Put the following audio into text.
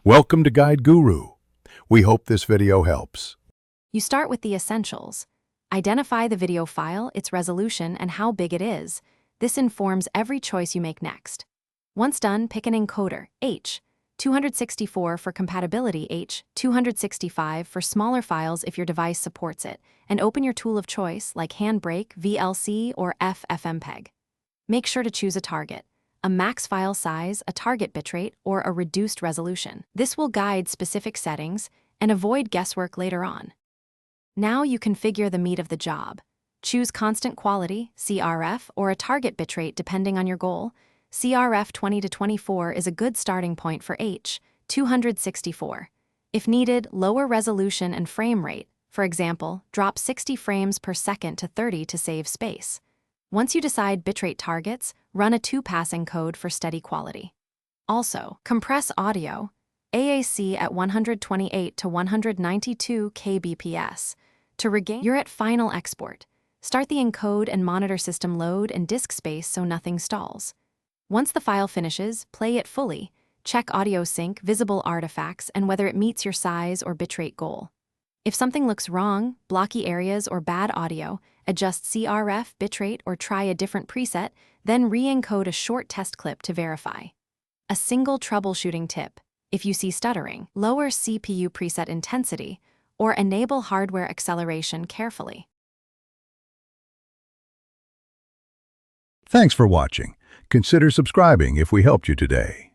Welcome to Guide Guru. We hope this video helps. You start with the essentials. Identify the video file, its resolution, and how big it is. This informs every choice you make next. Once done, pick an encoder, H.264 for compatibility, H.265 for smaller files if your device supports it, and open your tool of choice like Handbrake, VLC, or FFmpeg. Make sure to choose a target, a max file size, a target bitrate, or a reduced resolution. This will guide specific settings and avoid guesswork later on. Now you configure the meat of the job. Choose constant quality, CRF, or a target bitrate depending on your goal. CRF 20 to 24 is a good starting point for H.264. If needed, lower resolution and frame rate. For example, drop 60 frames per second to 30 to save space. Once you decide bitrate targets, run a 2-pass encode for steady quality. Also, compress audio, AAC at 128 to 192 kbps. To regain, you're at final export. Start the encode and monitor system load and disk space so nothing stalls. Once the file finishes, play it fully. Check audio sync, visible artifacts, and whether it meets your size or bitrate goal. If something looks wrong, blocky areas, or bad audio, adjust CRF, bitrate, or try a different preset, then re-encode a short test clip to verify. A single troubleshooting tip: if you see stuttering, lower CPU preset intensity, or enable hardware acceleration carefully. Thanks for watching. Consider subscribing if we helped you today.